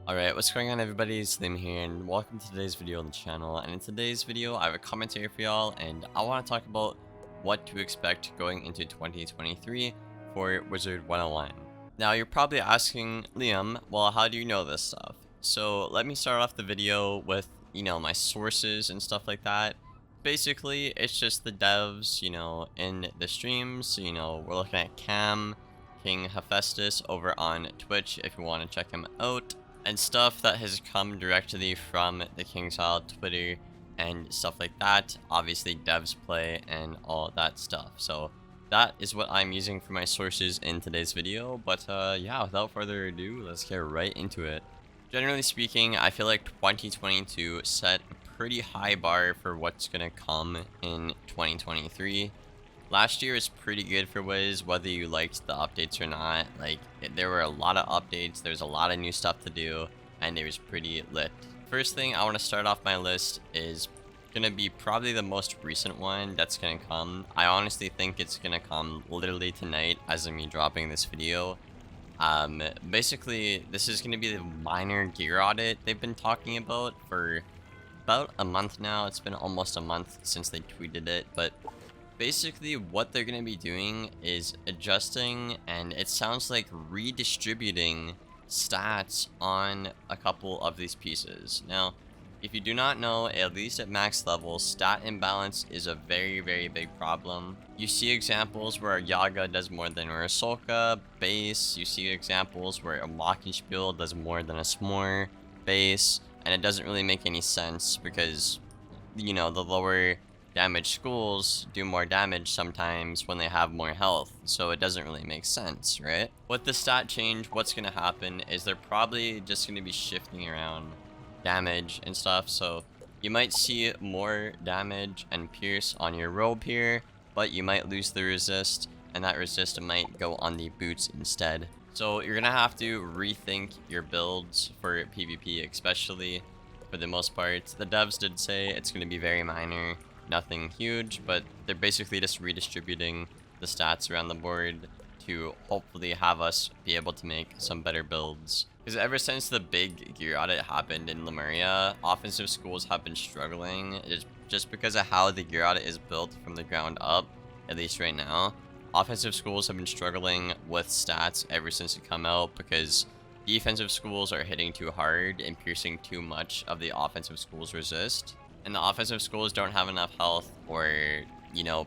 Alright, what's going on everybody, it's Liam here, and welcome to today's video on the channel. And in today's video, I have a commentary for y'all, and I want to talk about what to expect going into 2023 for Wizard101. Now, you're probably asking, Liam, well, how do you know this stuff? So, let me start off the video with, my sources and stuff like that. Basically, it's just the devs, in the streams. We're looking at Cam, King Hephaestus over on Twitch if you want to check him out. And stuff that has come directly from the KingsIsle Twitter and stuff like that. Obviously devs play and all that stuff. So that is what I'm using for my sources in today's video. But yeah, without further ado, let's get right into it. Generally speaking, I feel like 2022 set a pretty high bar for what's gonna come in 2023. Last year was pretty good for Wiz, whether you liked the updates or not. There were a lot of updates, there's a lot of new stuff to do, and it was pretty lit. First thing I want to start off my list is gonna be probably the most recent one that's gonna come. I honestly think it's gonna come literally tonight as of me dropping this video. Basically, this is gonna be the minor gear audit they've been talking about for about a month now. It's been almost a month since they tweeted it, but basically what they're going to be doing is adjusting, and it sounds like redistributing stats on a couple of these pieces. Now, if you do not know, at least at max level, stat imbalance is a very, very big problem. You see examples where a Yaga does more than a Rasolka base. You see examples where a Glockenspiel does more than a S'more base, and it doesn't really make any sense because, the lower damage schools do more damage sometimes when they have more health, so it doesn't really make sense, right? With the stat change, what's gonna happen is they're probably just gonna be shifting around damage and stuff, so you might see more damage and pierce on your robe here, but you might lose the resist, and that resist might go on the boots instead. So you're gonna have to rethink your builds for PvP, especially for the most part. The devs did say it's gonna be very minor, nothing huge, but they're basically just redistributing the stats around the board to hopefully have us be able to make some better builds. Because ever since the big gear audit happened in Lemuria, offensive schools have been struggling. It's just because of how the gear audit is built from the ground up, at least right now. Offensive schools have been struggling with stats ever since it come out because defensive schools are hitting too hard and piercing too much of the offensive schools resist. And the offensive schools don't have enough health or,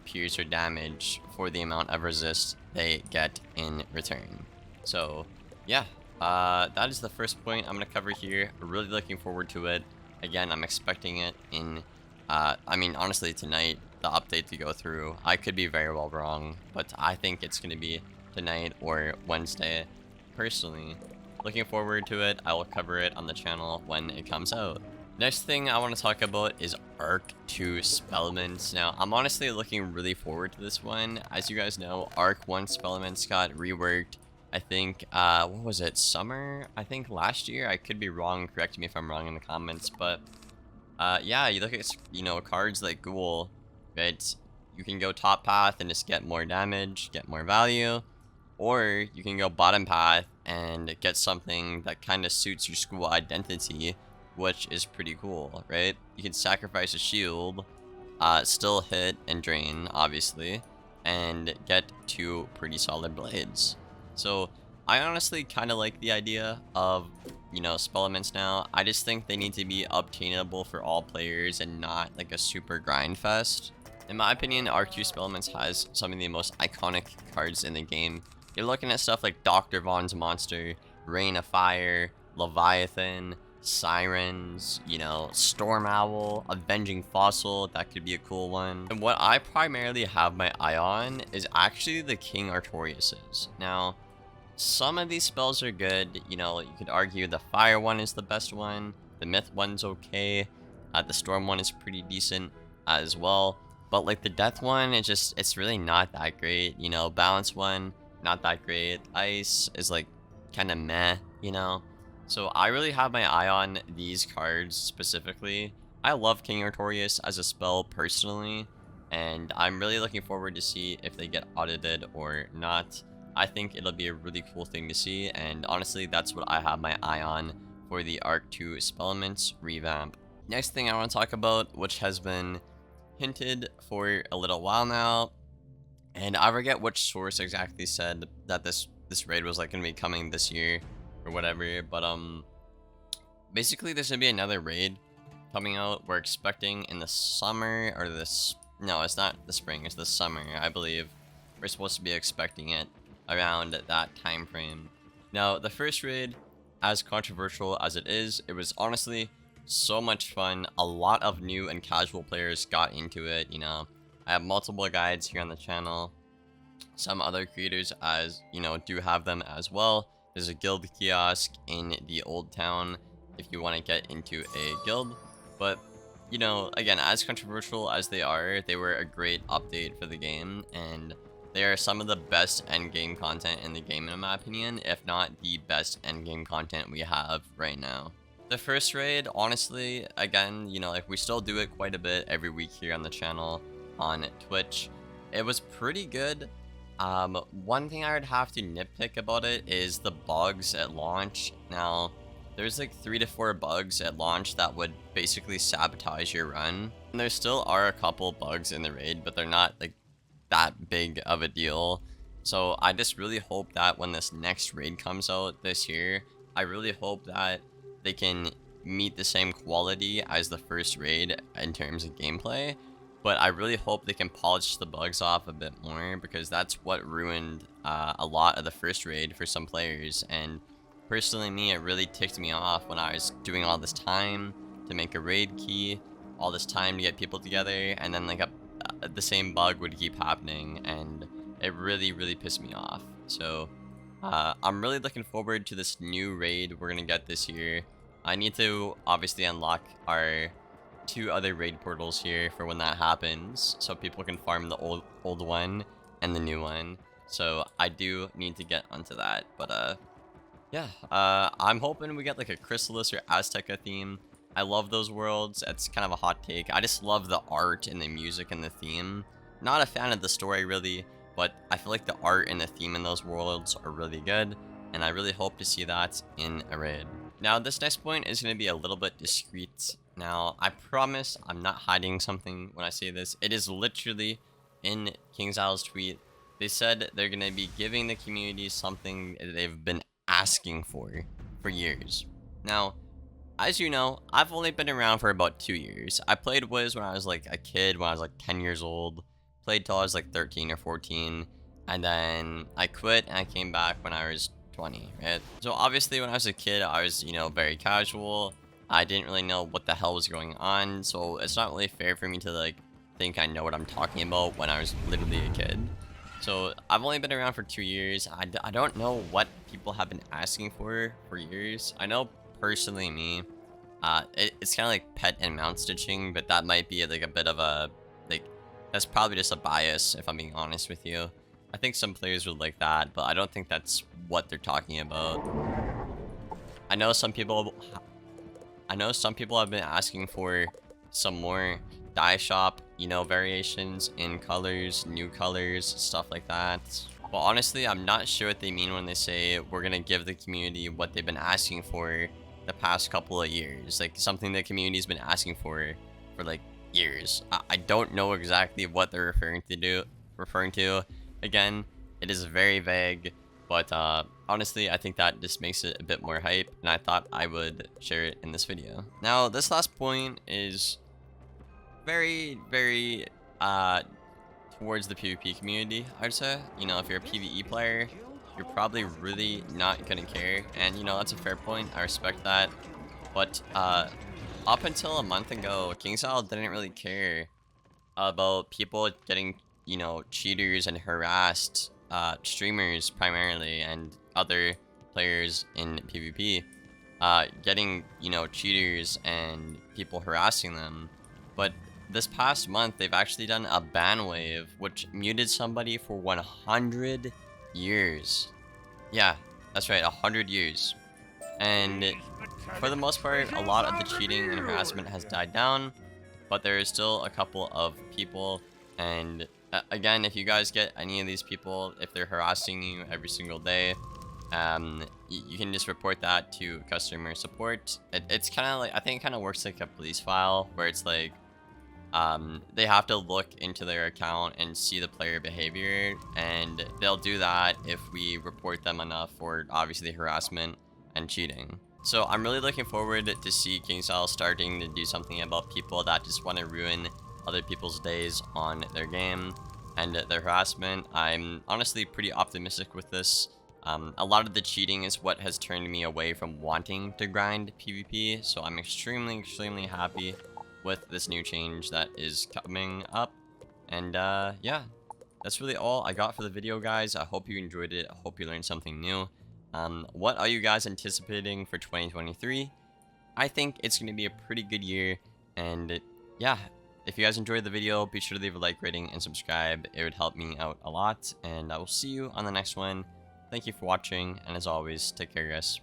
pierce or damage for the amount of resist they get in return. So, yeah, that is the first point I'm going to cover here. Really looking forward to it. Again, I'm expecting it in, honestly, tonight, the update to go through. I could be very well wrong, but I think it's going to be tonight or Wednesday. Personally, looking forward to it. I will cover it on the channel when it comes out. Next thing I want to talk about is Arc 2 Spellements. Now, I'm honestly looking really forward to this one. As you guys know, Arc 1 Spellements got reworked, I think, what was it, summer? I think last year? I could be wrong, correct me if I'm wrong in the comments, but, yeah, you look at, cards like Ghoul, right? You can go top path and just get more damage, get more value, or you can go bottom path and get something that kind of suits your school identity, which is pretty cool, right? You can sacrifice a shield, still hit and drain, obviously, and get two pretty solid blades. So I honestly kind of like the idea of, Spellements now. I just think they need to be obtainable for all players and not like a super grind fest. In my opinion, Arc 2 Spellements has some of the most iconic cards in the game. You're looking at stuff like Dr. Vaughn's Monster, Rain of Fire, Leviathan, Sirens, Storm Owl, Avenging Fossil, that could be a cool one. And what I primarily have my eye on is actually the King Artorias's. Now, some of these spells are good, you could argue the Fire one is the best one, the Myth one's okay, the Storm one is pretty decent as well, but like the Death one, it's really not that great, Balance one, not that great, Ice is like kind of meh, So I really have my eye on these cards specifically. I love King Artorias as a spell personally, and I'm really looking forward to see if they get audited or not. I think it'll be a really cool thing to see, and honestly, that's what I have my eye on for the Arc 2 Spellments revamp. Next thing I want to talk about, which has been hinted for a little while now, and I forget which source exactly said that this raid was like gonna be coming this year or whatever, but basically there's gonna be another raid coming out. We're expecting in the summer, or this, no, it's not the spring, it's the summer, I believe. We're supposed to be expecting it around that time frame. Now, the first raid, as controversial as it is, it was honestly so much fun. A lot of new and casual players got into it, you know. I have multiple guides here on the channel. Some other creators, as you know, do have them as well. There's a guild kiosk in the old town if you want to get into a guild. But, you know, again, as controversial as they were a great update for the game, and they are some of the best endgame content in the game, in my opinion, if not the best endgame content we have right now. The first raid, honestly, again, you know, like, we still do it quite a bit every week here on the channel on Twitch. It was pretty good. One thing I would have to nitpick about it is the bugs at launch. Now, there's like 3 to 4 bugs at launch that would basically sabotage your run. And there still are a couple bugs in the raid, but they're not like that big of a deal. So I just really hope that when this next raid comes out this year, I really hope that they can meet the same quality as the first raid in terms of gameplay. But I really hope they can polish the bugs off a bit more, because that's what ruined a lot of the first raid for some players. And personally, me, it really ticked me off when I was doing all this time to make a raid key, all this time to get people together, and then like the same bug would keep happening, and it really, really pissed me off. So I'm really looking forward to this new raid we're gonna get this year. I need to obviously unlock our 2 other raid portals here for when that happens, so people can farm the old one and the new one. So I do need to get onto that. But yeah, I'm hoping we get like a Chrysalis or Azteca theme. I love those worlds. It's kind of a hot take. I just love the art and the music and the theme. Not a fan of the story really, but I feel like the art and the theme in those worlds are really good, and I really hope to see that in a raid. Now, this next point is going to be a little bit discreet. Now, I promise I'm not hiding something when I say this. It is literally in KingsIsle's tweet. They said they're going to be giving the community something they've been asking for years. Now, as you know, I've only been around for about 2 years. I played Wiz when I was like a kid, when I was like 10 years old. Played till I was like 13 or 14. And then I quit and I came back when I was 20, right? So obviously when I was a kid, I was, you know, very casual. I didn't really know what the hell was going on, so it's not really fair for me to like think I know what I'm talking about when I was literally a kid. So I've only been around for 2 years. I don't know what people have been asking for years. I know personally me, it's kind of like pet and mount stitching, but that might be like a bit of a, like, that's probably just a bias if I'm being honest with you. I think some players would like that, but I don't think that's what they're talking about. I know some people have been asking for some more dye shop, you know, variations in colors, new colors, stuff like that. But honestly, I'm not sure what they mean when they say we're gonna give the community what they've been asking for the past couple of years. Like, something the community's been asking for like years. I don't know exactly what they're referring to. Again, it is very vague, but honestly, I think that just makes it a bit more hype, and I thought I would share it in this video. Now, this last point is very, very towards the PvP community, I'd say. You know, if you're a PvE player, you're probably really not gonna care, and you know, that's a fair point. I respect that. But up until a month ago, KingsIsle didn't really care about people getting, you know, cheaters and harassed streamers primarily, and other players in PvP getting, you know, cheaters and people harassing them. But this past month, they've actually done a ban wave, which muted somebody for 100 years. Yeah, that's right, 100 years. And for the most part, a lot of the cheating and harassment has died down, but there is still a couple of people. And again, if you guys get any of these people, if they're harassing you every single day, you can just report that to customer support. It's kind of like, I think it kind of works like a police file, where it's like, they have to look into their account and see the player behavior, and they'll do that if we report them enough for obviously harassment and cheating. So I'm really looking forward to see KingStyle starting to do something about people that just want to ruin other people's days on their game and their harassment. I'm honestly pretty optimistic with this. A lot of the cheating is what has turned me away from wanting to grind PvP, so I'm extremely happy with this new change that is coming up. And yeah, that's really all I got for the video, guys. I hope you enjoyed it. I hope you learned something new. What are you guys anticipating for 2023? I think it's going to be a pretty good year. And yeah, if you guys enjoyed the video, be sure to leave a like, rating, and subscribe. It would help me out a lot. And I will see you on the next one. Thank you for watching, and as always, take care, guys.